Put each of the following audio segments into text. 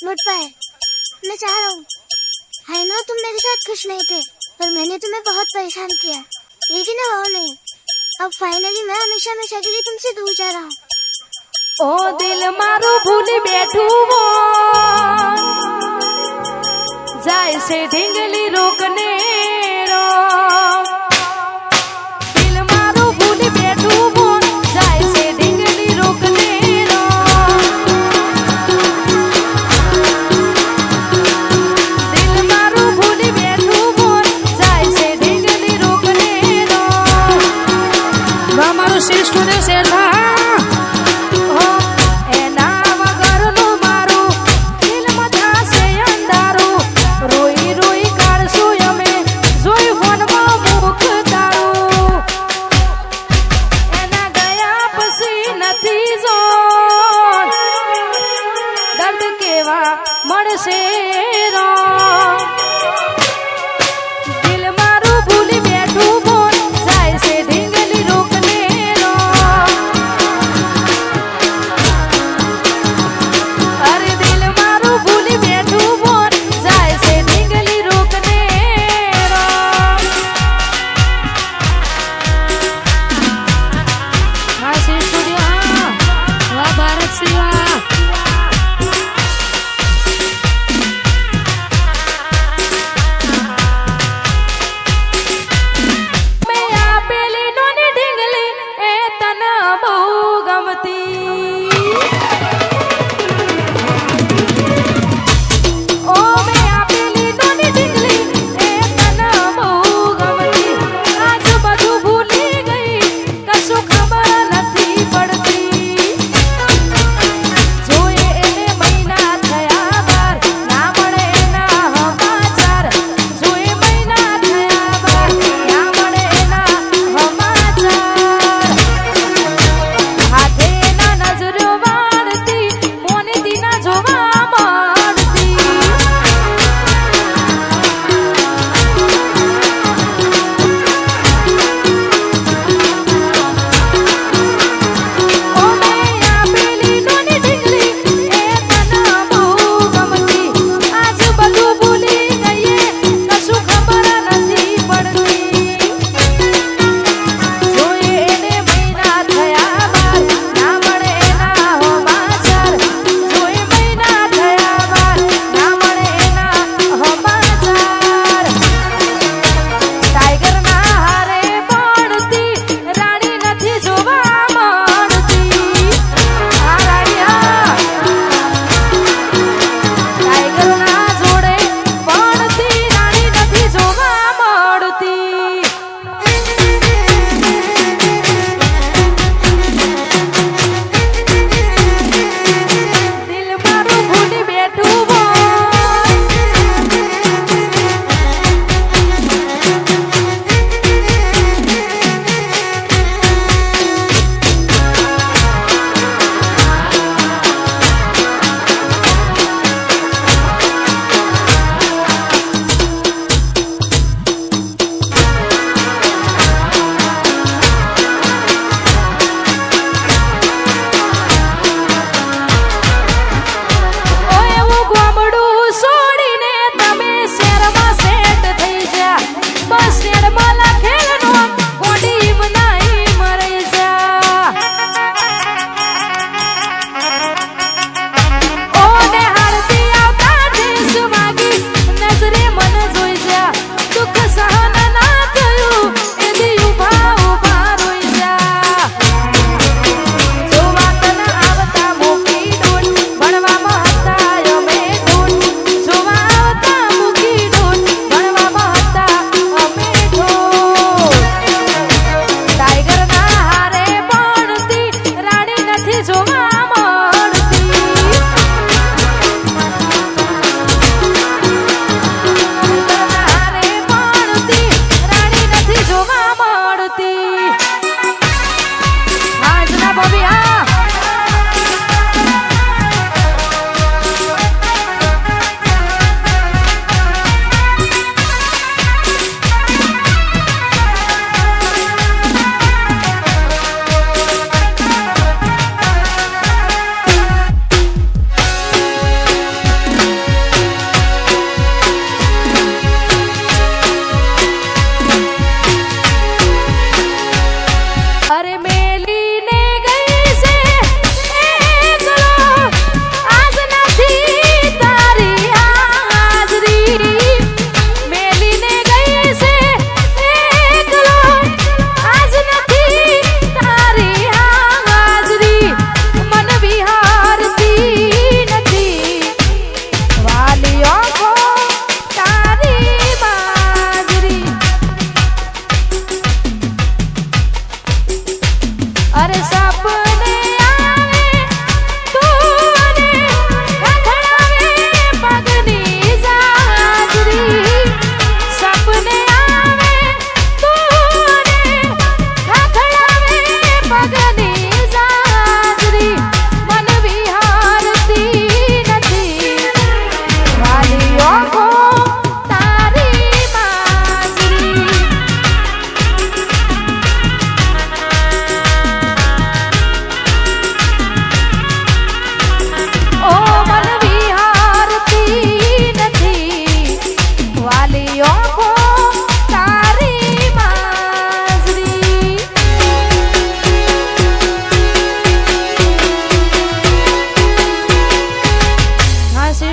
मुटपाय, मैं चाह रहा हूँ। है ना, तुम मेरे साथ खुश नहीं थे, पर मैंने तुम्हें बहुत परेशान किया, लेकिन हो नहीं। अब फाइनली मैं हमेशा हमेशा के लिए तुमसे दूर जा रहा हूँ। ओ दिल मारू भूली बैठू वो जाए से ढींगली रोकने रो। दिल मारू भूली बैठू वो जाए से ढींगली रोकने रो। दिल मारू भूली बैठू वो जाए से ढींगली रोकने रो। मारू से स्टूडियो से था મળશે રો। દિલ મારું ભૂલી બેઠું બોલ જાય છે ઢીંગલી રોકને રો। અરે દિલ મારું ભૂલી બેઠું બોલ જાય છે ઢીંગલી રોકને રો। હા શ્રી સ્ટુડિયો, હા ભારત સેવા।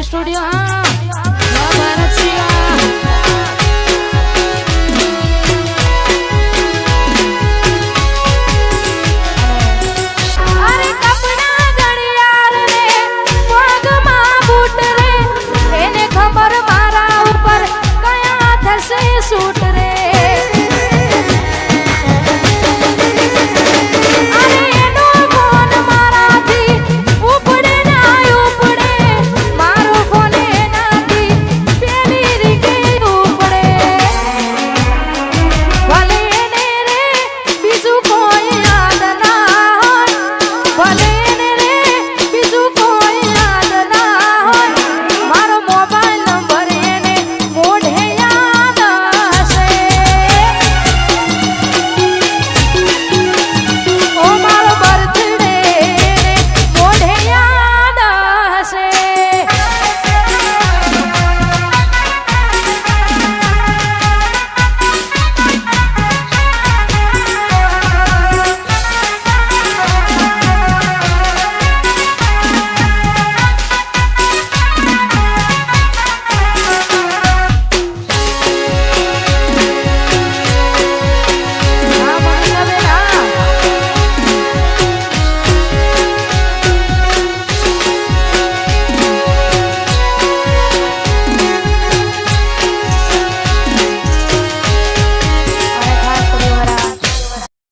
સ્ટુડિયો હા